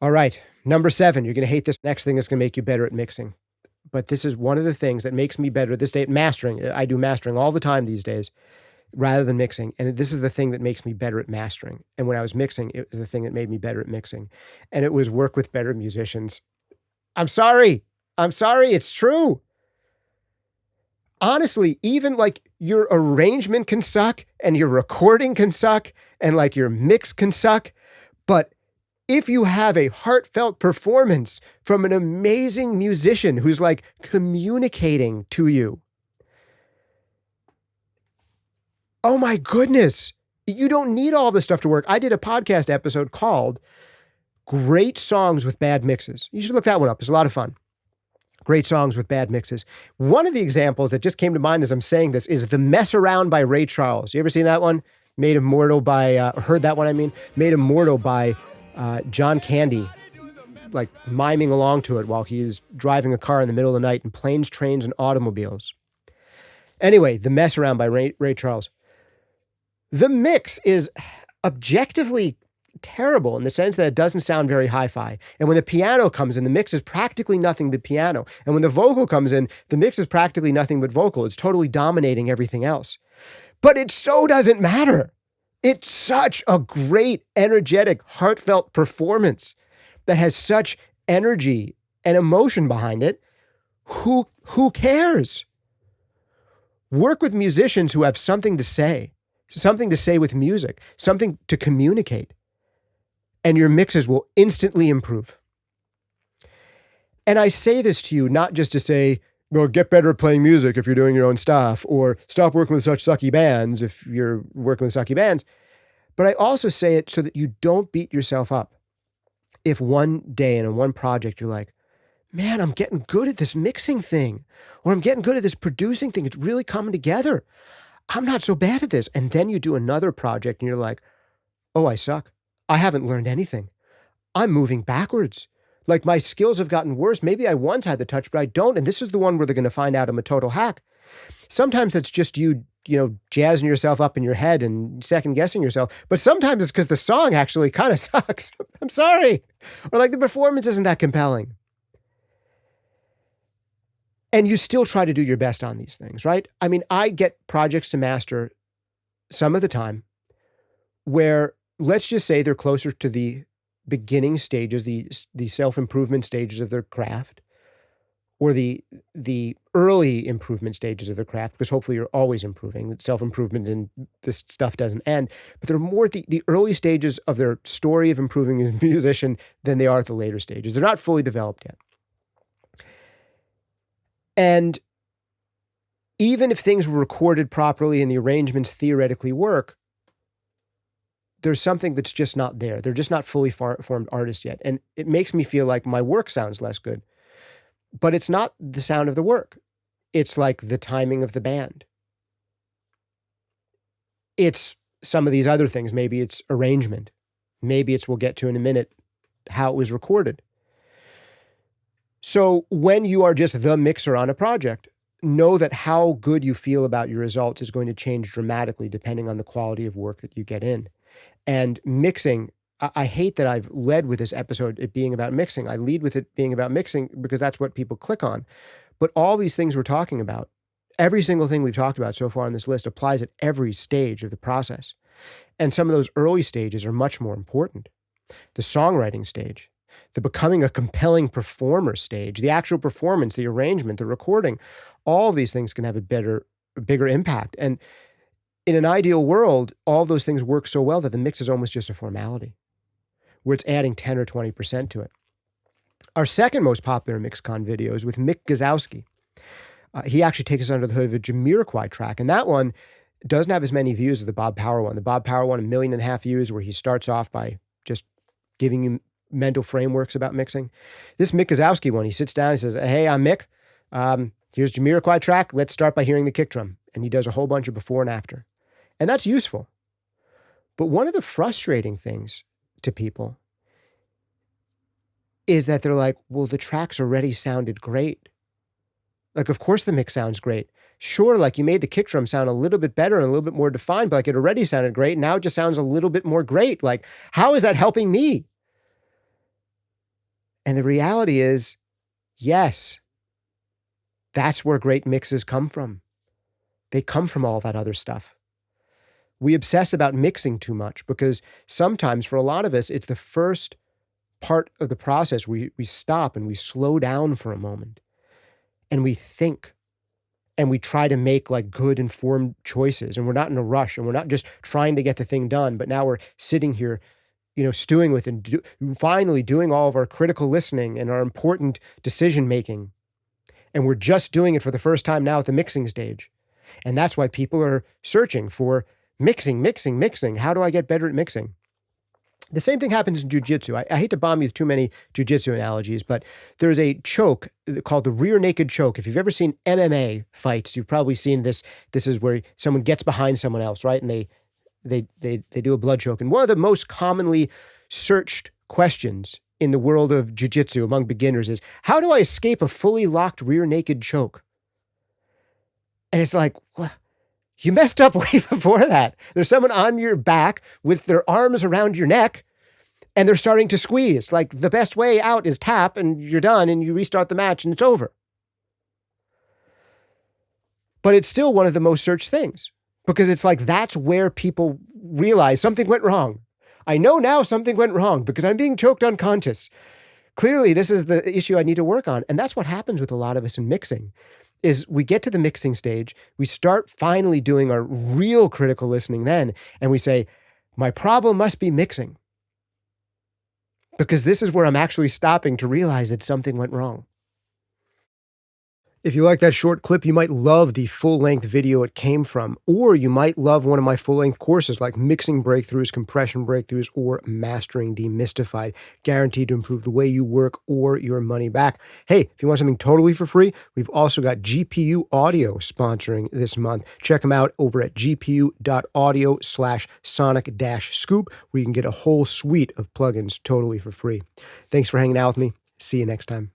All right. Number 7, you're going to hate this next thing that's going to make you better at mixing. But this is one of the things that makes me better at this day at mastering. I do mastering all the time these days rather than mixing. And this is the thing that makes me better at mastering. And when I was mixing, it was the thing that made me better at mixing. And it was work with better musicians. I'm sorry. It's true. Honestly, even like your arrangement can suck and your recording can suck and like your mix can suck. But if you have a heartfelt performance from an amazing musician who's like communicating to you, oh my goodness, you don't need all this stuff to work. I did a podcast episode called Great Songs with Bad Mixes. You should look that one up. It's a lot of fun. Great songs with bad mixes. One of the examples that just came to mind as I'm saying this is The Mess Around by Ray Charles. You ever seen that one? Made Immortal by, heard that one, I mean? Made Immortal by John Candy, like miming along to it while he's driving a car in the middle of the night in planes, trains, and automobiles. Anyway, The Mess Around by Ray Charles. The mix is objectively terrible in the sense that it doesn't sound very hi-fi. And when the piano comes in, the mix is practically nothing but piano. And when the vocal comes in, the mix is practically nothing but vocal. It's totally dominating everything else. But it so doesn't matter. It's such a great, energetic, heartfelt performance that has such energy and emotion behind it. Who cares? Work with musicians who have something to say with music, something to communicate, and your mixes will instantly improve. And I say this to you not just to say, well, get better at playing music if you're doing your own stuff, or stop working with such sucky bands if you're working with sucky bands. But I also say it so that you don't beat yourself up. If one day and in one project you're like, man, I'm getting good at this mixing thing, or I'm getting good at this producing thing. It's really coming together. I'm not so bad at this. And then you do another project and you're like, oh, I suck. I haven't learned anything. I'm moving backwards. Like my skills have gotten worse. Maybe I once had the touch, but I don't. And this is the one where they're going to find out I'm a total hack. Sometimes it's just you jazzing yourself up in your head and second guessing yourself. But sometimes it's because the song actually kind of sucks. I'm sorry. Or like the performance isn't that compelling. And you still try to do your best on these things, right? I mean, I get projects to master some of the time where, let's just say they're closer to the beginning stages, the self-improvement stages of their craft, or the early improvement stages of their craft, because hopefully you're always improving. Self-improvement and this stuff doesn't end. But they're more at the early stages of their story of improving as a musician than they are at the later stages. They're not fully developed yet. And even if things were recorded properly and the arrangements theoretically work, there's something that's just not there. They're just not fully formed artists yet. And it makes me feel like my work sounds less good. But it's not the sound of the work. It's like the timing of the band. It's some of these other things. Maybe it's arrangement. Maybe it's, we'll get to in a minute, how it was recorded. So when you are just the mixer on a project, know that how good you feel about your results is going to change dramatically depending on the quality of work that you get in. And mixing, I hate that I've led with this episode it being about mixing. I lead with it being about mixing because that's what people click on. But all these things we're talking about, every single thing we've talked about so far on this list applies at every stage of the process. And some of those early stages are much more important. The songwriting stage, the becoming a compelling performer stage, the actual performance, the arrangement, the recording, all of these things can have a bigger impact. And in an ideal world, all those things work so well that the mix is almost just a formality, where it's adding 10 or 20% to it. Our second most popular MixCon video is with Mick Gazowski. He actually takes us under the hood of a Jamiroquai track, and that one doesn't have as many views as the Bob Power one. The Bob Power one, 1.5 million views, where he starts off by just giving you mental frameworks about mixing. This Mick Gazowski one, he sits down and says, hey, I'm Mick. Here's Jamiroquai track. Let's start by hearing the kick drum. And he does a whole bunch of before and after. And that's useful. But one of the frustrating things to people is that they're like, well, the tracks already sounded great. Like, of course the mix sounds great. Sure, like you made the kick drum sound a little bit better and a little bit more defined, but like it already sounded great. Now it just sounds a little bit more great. Like, how is that helping me? And the reality is, yes, that's where great mixes come from. They come from all that other stuff. We obsess about mixing too much because sometimes for a lot of us, it's the first part of the process we stop and we slow down for a moment and we think and we try to make like good informed choices, and we're not in a rush, and we're not just trying to get the thing done, but now we're sitting here, stewing with and finally doing all of our critical listening and our important decision making. And we're just doing it for the first time now at the mixing stage. And that's why people are searching for mixing, mixing, mixing. How do I get better at mixing? The same thing happens in jujitsu. I hate to bomb you with too many jujitsu analogies, but there's a choke called the rear naked choke. If you've ever seen MMA fights, you've probably seen this. This is where someone gets behind someone else, right? And they do a blood choke. And one of the most commonly searched questions in the world of jujitsu among beginners is, how do I escape a fully locked rear naked choke? And it's like, what? You messed up way before that. There's someone on your back with their arms around your neck, and they're starting to squeeze. Like, the best way out is tap, and you're done, and you restart the match, and it's over. But it's still one of the most searched things, because it's like that's where people realize something went wrong. I know now something went wrong because I'm being choked unconscious. Clearly, this is the issue I need to work on. And that's what happens with a lot of us in mixing. Is we get to the mixing stage, we start finally doing our real critical listening then, and we say, my problem must be mixing. Because this is where I'm actually stopping to realize that something went wrong. If you like that short clip, you might love the full-length video it came from, or you might love one of my full-length courses like Mixing Breakthroughs, Compression Breakthroughs, or Mastering Demystified, guaranteed to improve the way you work or your money back. Hey, if you want something totally for free, we've also got GPU Audio sponsoring this month. Check them out over at gpu.audio/sonic-scoop, where you can get a whole suite of plugins totally for free. Thanks for hanging out with me. See you next time.